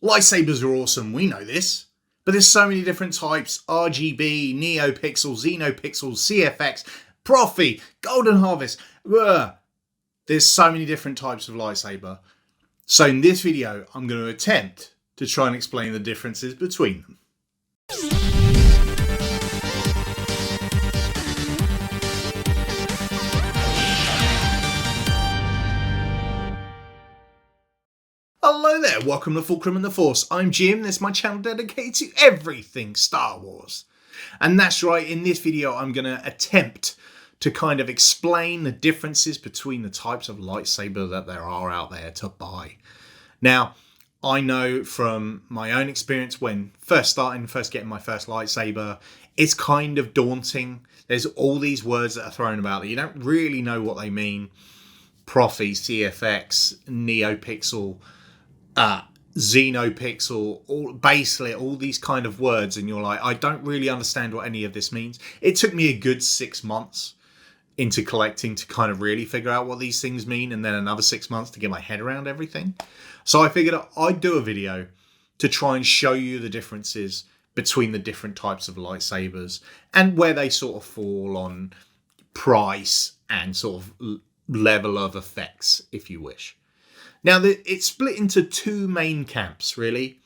Lightsabers are awesome, we know this. But there's so many different types: RGB, Neopixel, Xenopixel, CFX, proffie, Golden Harvest. There's so many different types of lightsaber. So in this video, I'm going to attempt to try and explain the differences between them. Hello there, welcome to Fulcrum and the Force. I'm Jim, this is my channel dedicated to everything Star Wars. And that's right, in this video I'm going to attempt to kind of explain the differences between the types of lightsaber that there are out there to buy. Now, I know from my own experience when first getting my first lightsaber, it's kind of daunting. There's all these words that are thrown about that you don't really know what they mean. Proffie, CFX, Neopixel, Xenopixel, baselit, all these kind of words, and you're like, I don't really understand what any of this means. It took me a good 6 months into collecting to kind of really figure out what these things mean, and then another 6 months to get my head around everything. So I figured I'd do a video to try and show you the differences between the different types of lightsabers and where they sort of fall on price and sort of level of effects, if you wish. Now, it's split into two main camps, really.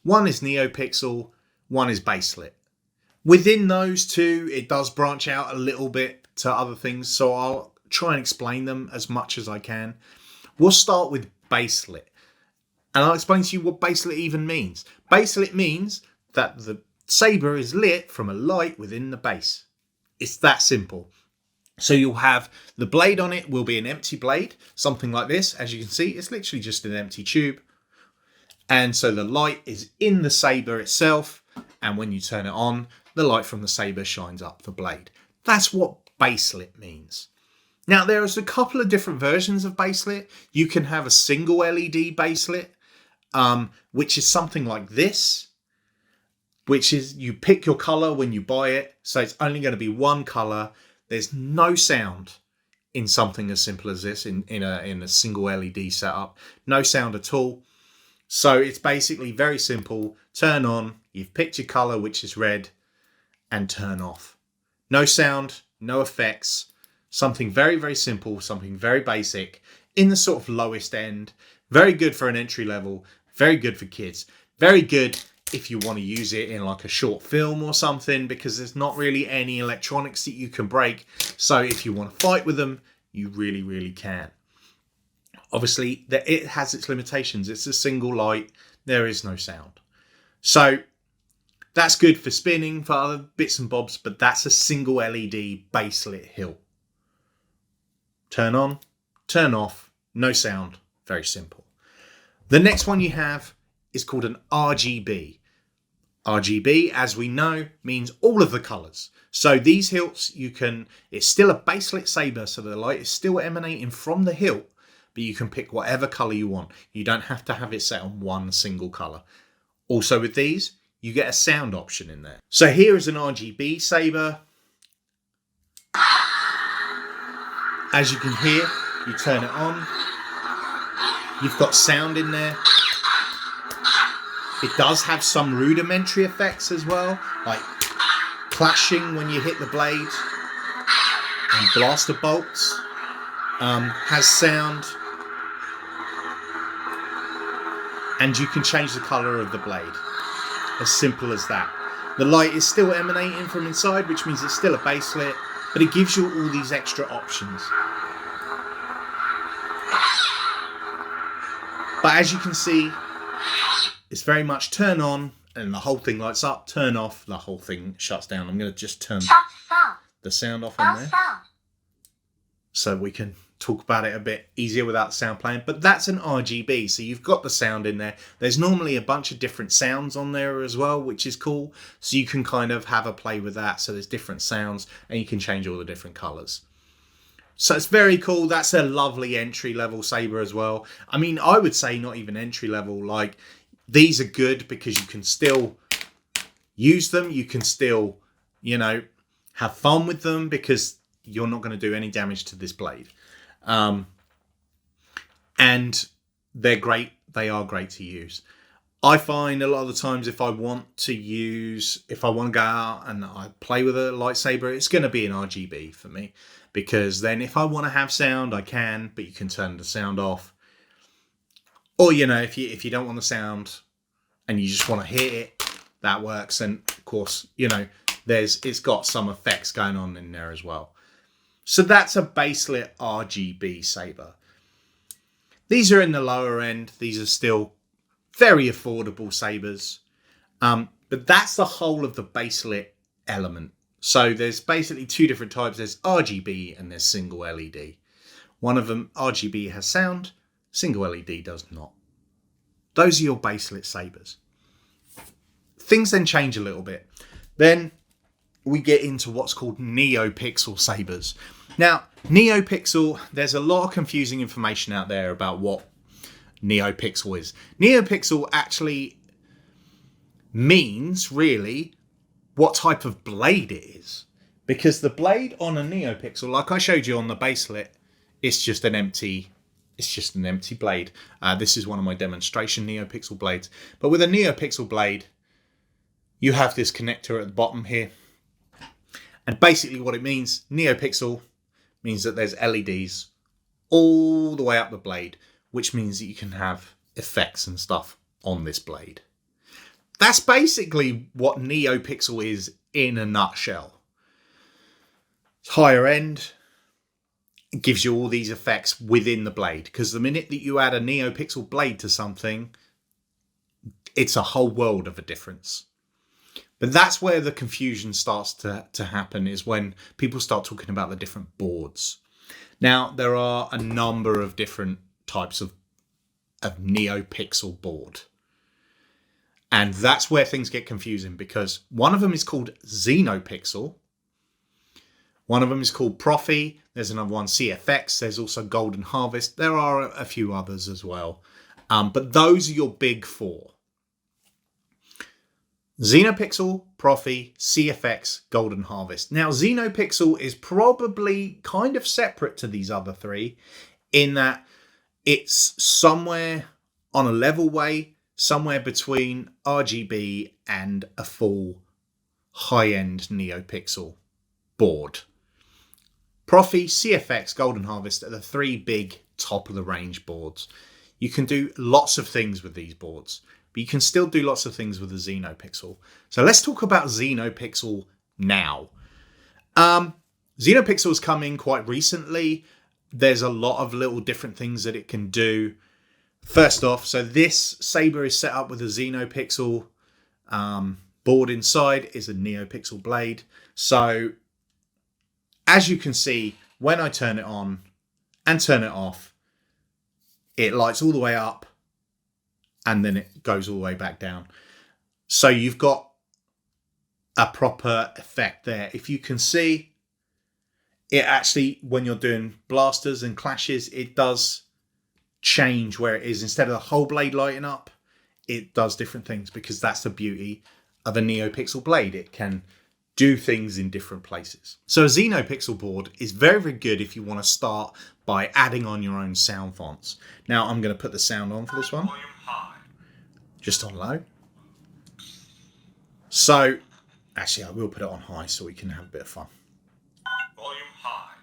One is Neopixel, one is baselit. Within those two, it does branch out a little bit to other things, so I'll try and explain them as much as I can. We'll start with baselit, and I'll explain to you what baselit even means. Baselit means that the saber is lit from a light within the base. It's that simple. So you'll have the blade on it will be an empty blade, something like this. As you can see, it's literally just an empty tube. And so the light is in the saber itself. And when you turn it on, the light from the saber shines up the blade. That's what baselit means. Now, there's a couple of different versions of baselit. You can have a single LED baselit, which is something like this, which is you pick your color when you buy it. So it's only going to be one color. There's no sound in something as simple as this, in a single LED setup. No sound at all. So it's basically very simple. Turn on, you've picked your color, which is red, and turn off. No sound, no effects. Something very, very simple, something very basic, in the sort of lowest end. Very good for an entry level, very good for kids. Very good if you want to use it in like a short film or something, because there's not really any electronics that you can break. So if you want to fight with them, you really, really can. Obviously, it has its limitations. It's a single light. There is no sound. So that's good for spinning, for other bits and bobs, but that's a single LED baselit hilt. Turn on, turn off, no sound, very simple. The next one you have is called an RGB. RGB, as we know, means all of the colours. So these hilts, it's still a baselit saber, so the light is still emanating from the hilt, but you can pick whatever colour you want. You don't have to have it set on one single colour. Also with these, you get a sound option in there. So here is an RGB saber. As you can hear, you turn it on. You've got sound in there. It does have some rudimentary effects as well, like clashing when you hit the blade, and blaster bolts. Has sound, and you can change the colour of the blade. As simple as that. The light is still emanating from inside, which means it's still a baselit, but it gives you all these extra options. But as you can see, it's very much turn on and the whole thing lights up, turn off, the whole thing shuts down. I'm going to just turn the sound off on there so we can talk about it a bit easier without the sound playing. But that's an RGB, so you've got the sound in there. There's normally a bunch of different sounds on there as well, which is cool. So you can kind of have a play with that. So there's different sounds and you can change all the different colours. So it's very cool. That's a lovely entry level saber as well. I mean, I would say not even entry level, like, these are good because you can still use them. You can still, have fun with them because you're not going to do any damage to this blade. And they're great. They are great to use. I find a lot of the times if I want to go out and I play with a lightsaber, it's going to be an RGB for me. Because then if I want to have sound, I can, but you can turn the sound off. Or, if you don't want the sound and you just want to hear it, that works. And of course, it's got some effects going on in there as well. So that's a baselit RGB saber. These are in the lower end. These are still very affordable sabers. But that's the whole of the baselit element. So there's basically two different types. There's RGB and there's single LED. One of them, RGB, has sound. Single LED does not. Those are your baselit sabers. Things then change a little bit. Then we get into what's called Neopixel sabers. Now, Neopixel, there's a lot of confusing information out there about what Neopixel is. Neopixel actually means, really, what type of blade it is. Because the blade on a Neopixel, like I showed you on the baselit, it's just an empty blade. This is one of my demonstration Neopixel blades. But with a Neopixel blade, you have this connector at the bottom here. And basically what it means, Neopixel, means that there's LEDs all the way up the blade, which means that you can have effects and stuff on this blade. That's basically what Neopixel is in a nutshell. It's higher end. It gives you all these effects within the blade, because the minute that you add a Neopixel blade to something, it's a whole world of a difference. But that's where the confusion starts to happen, is when people start talking about the different boards. Now, there are a number of different types of Neopixel board. And that's where things get confusing, because one of them is called Xenopixel. One of them is called Proffie. There's another one, CFX. There's also Golden Harvest. There are a few others as well. But those are your big four. Xenopixel, Proffie, CFX, Golden Harvest. Now, Xenopixel is probably kind of separate to these other three in that it's somewhere on a level way, somewhere between RGB and a full high-end Neopixel board. Proffie, CFX, Golden Harvest are the three big top-of-the-range boards. You can do lots of things with these boards, but you can still do lots of things with the Xenopixel. So let's talk about Xenopixel now. Xenopixel's come in quite recently. There's a lot of little different things that it can do. First off, so this saber is set up with a Xenopixel board inside, is a Neopixel blade. So as you can see, when I turn it on and turn it off, it lights all the way up and then it goes all the way back down. So you've got a proper effect there. If you can see, it actually, when you're doing blasters and clashes, it does change where it is. Instead of the whole blade lighting up, it does different things, because that's the beauty of a Neopixel blade. It can do things in different places. So a Xenopixel board is very, very good if you want to start by adding on your own sound fonts. Now I'm going to put the sound on for this one. Just on low. So, actually I will put it on high so we can have a bit of fun. Volume high.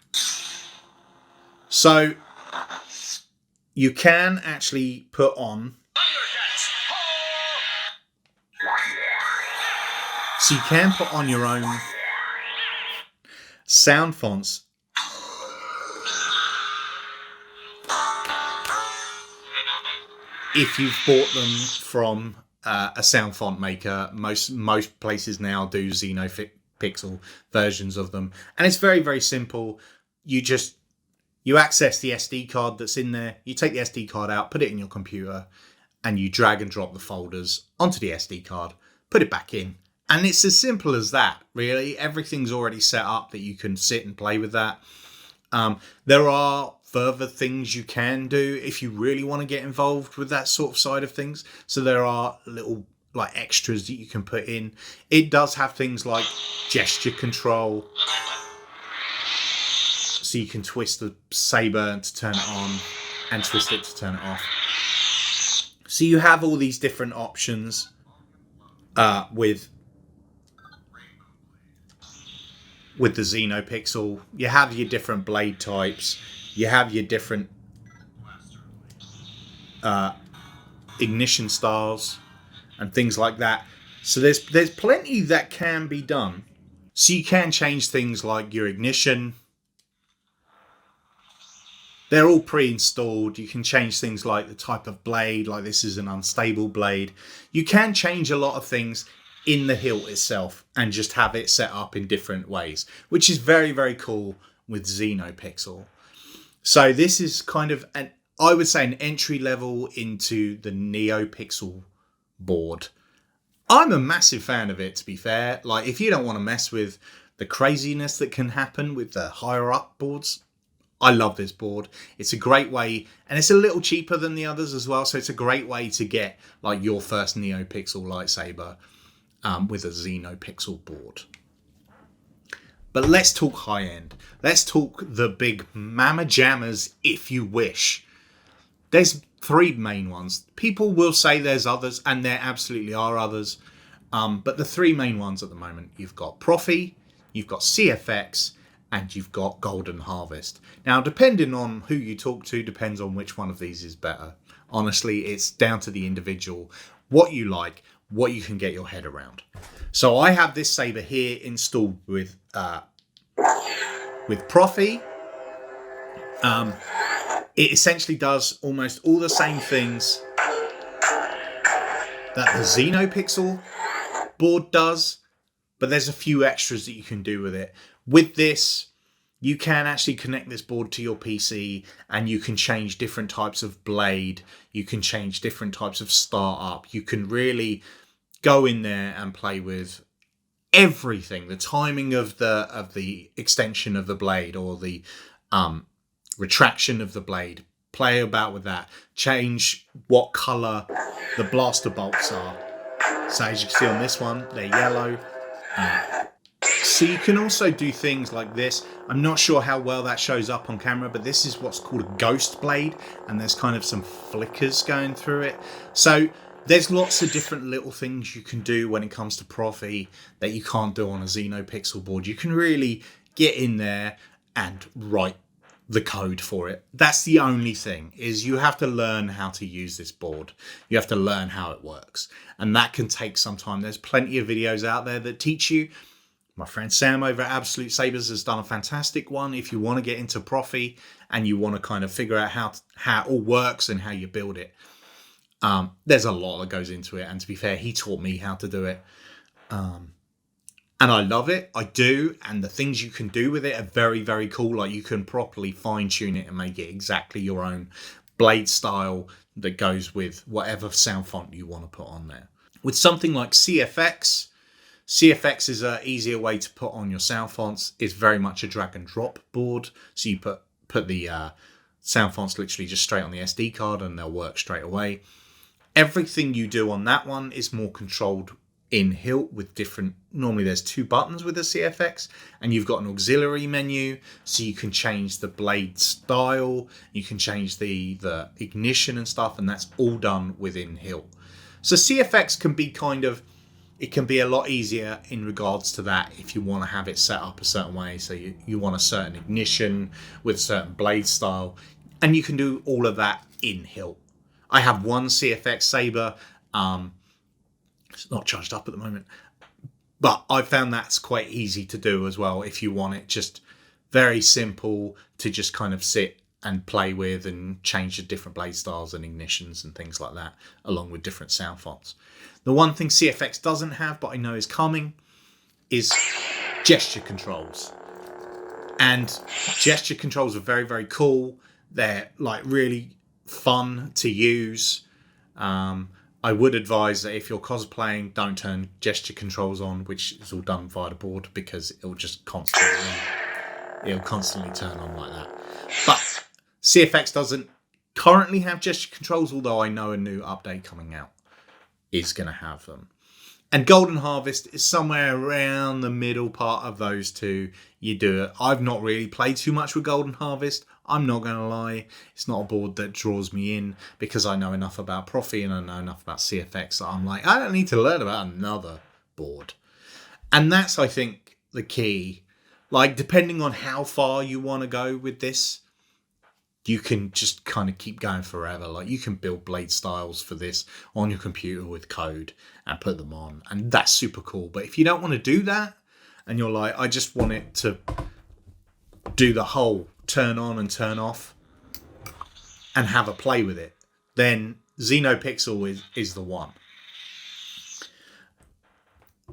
So, you can actually put on... So you can put on your own sound fonts. If you've bought them from a sound font maker, most places now do Xenopixel versions of them. And it's very, very simple. You access the SD card that's in there. You take the SD card out, put it in your computer, and you drag and drop the folders onto the SD card, put it back in. And it's as simple as that, really. Everything's already set up that you can sit and play with that. There are further things you can do if you really want to get involved with that sort of side of things. So there are little like extras that you can put in. It does have things like gesture control. So you can twist the saber to turn it on and twist it to turn it off. So you have all these different options with the Xenopixel. You have your different blade types. You have your different ignition styles and things like that. So there's plenty that can be done. So you can change things like your ignition. They're all pre-installed. You can change things like the type of blade, like this is an unstable blade. You can change a lot of things in the hilt itself and just have it set up in different ways, which is very, very cool with Xenopixel. So this is kind of I would say an entry level into the Neopixel board. I'm a massive fan of it, to be fair. Like, if you don't want to mess with the craziness that can happen with the higher up boards, I love this board. It's a great way, and it's a little cheaper than the others as well, so it's a great way to get like your first Neopixel lightsaber with a Xenopixel board. But let's talk high end. Let's talk the big mama jammers, if you wish. There's three main ones. People will say there's others, and there absolutely are others. But the three main ones at the moment, you've got Proffie, you've got CFX, and you've got Golden Harvest. Now, depending on who you talk to, depends on which one of these is better. Honestly, it's down to the individual, what you like, what you can get your head around. So I have this saber here installed with Proffie. It essentially does almost all the same things that the Xenopixel board does, but there's a few extras that you can do with it. With this, you can actually connect this board to your PC and you can change different types of blade. You can change different types of startup. You can really go in there and play with everything. The timing of the extension of the blade or the retraction of the blade. Play about with that. Change what colour the blaster bolts are. So as you can see on this one, they're yellow. So you can also do things like this. I'm not sure how well that shows up on camera, but this is what's called a ghost blade, and there's kind of some flickers going through it. So there's lots of different little things you can do when it comes to Proffie that you can't do on a Xenopixel board. You can really get in there and write the code for it. That's the only thing, is you have to learn how to use this board. You have to learn how it works, and that can take some time. There's plenty of videos out there that teach you. My friend Sam over at Absolute Sabers has done a fantastic one. If you want to get into Proffie and you want to kind of figure out how it all works and how you build it, there's a lot that goes into it. And to be fair, he taught me how to do it. And I love it. I do. And the things you can do with it are very, very cool. Like, you can properly fine tune it and make it exactly your own blade style that goes with whatever sound font you want to put on there. With something like CFX is an easier way to put on your sound fonts. It's very much a drag and drop board. So you put the sound fonts literally just straight on the SD card and they'll work straight away. Everything you do on that one is more controlled in hilt with different, normally there's two buttons with the CFX, and you've got an auxiliary menu, so you can change the blade style, you can change the ignition and stuff, and that's all done within hilt. So CFX can be it can be a lot easier in regards to that if you want to have it set up a certain way. So you want a certain ignition with a certain blade style, and you can do all of that in hilt. I have one CFX saber. It's not charged up at the moment, but I found that's quite easy to do as well if you want it. Just very simple to just kind of sit and play with and change the different blade styles and ignitions and things like that, along with different sound fonts. The one thing CFX doesn't have, but I know is coming, is gesture controls. And gesture controls are very, very cool. They're like really fun to use. I would advise that if you're cosplaying, don't turn gesture controls on, which is all done via the board, because it'll just constantly turn on like that. But CFX doesn't currently have gesture controls, although I know a new update coming out is going to have them. And Golden Harvest is somewhere around the middle part of those two. You do it. I've not really played too much with Golden Harvest. I'm not going to lie, it's not a board that draws me in because I know enough about proffie and I know enough about CFX that I'm like, I don't need to learn about another board. And that's, I think, the key. Like, depending on how far you want to go with this, you can just kind of keep going forever. Like, you can build blade styles for this on your computer with code and put them on. And that's super cool. But if you don't want to do that, and you're like, I just want it to do the whole turn on and turn off and have a play with it, then Xenopixel is the one.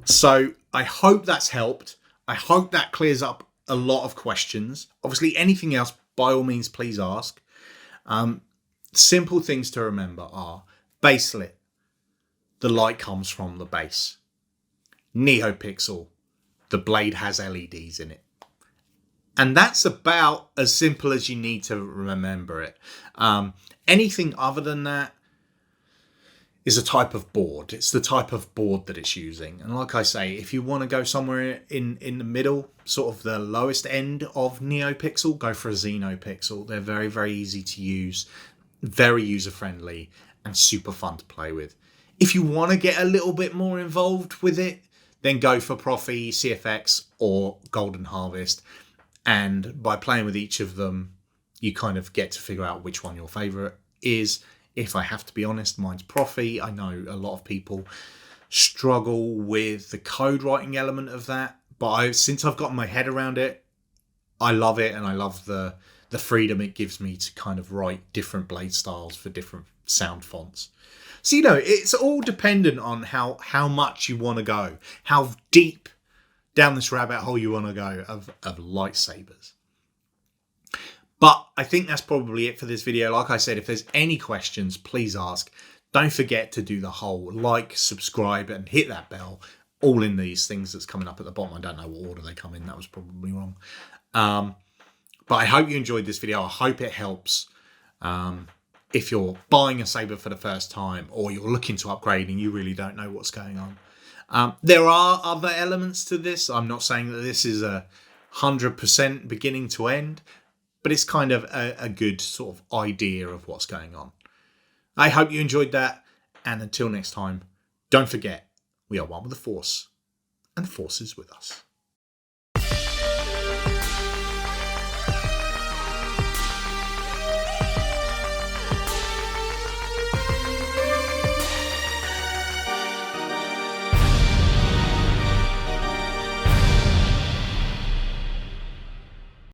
So I hope that's helped. I hope that clears up a lot of questions. Obviously, anything else, by all means, please ask. Simple things to remember are baselit. The light comes from the base. Neopixel. The blade has LEDs in it. And that's about as simple as you need to remember it. Anything other than that is a type of board. It's the type of board that it's using. And like I say, if you want to go somewhere in the middle, sort of the lowest end of Neopixel, go for a Xenopixel. They're very, very easy to use, very user-friendly, and super fun to play with. If you want to get a little bit more involved with it, then go for Proffie, CFX, or Golden Harvest. And by playing with each of them, you kind of get to figure out which one your favourite is. If I have to be honest, mine's Proffie. I know a lot of people struggle with the code writing element of that, but since I've gotten my head around it, I love it, and I love the freedom it gives me to kind of write different blade styles for different sound fonts. So, it's all dependent on how much you want to go, how deep down this rabbit hole you want to go of lightsabers. But I think that's probably it for this video. Like I said, if there's any questions, please ask. Don't forget to do the whole like, subscribe, and hit that bell. All in these things that's coming up at the bottom. I don't know what order they come in. That was probably wrong. But I hope you enjoyed this video. I hope it helps. If you're buying a saber for the first time, or you're looking to upgrade and you really don't know what's going on. There are other elements to this. I'm not saying that this is 100% beginning to end, but it's kind of a good sort of idea of what's going on. I hope you enjoyed that. And until next time, don't forget, we are one with the Force, and the Force is with us.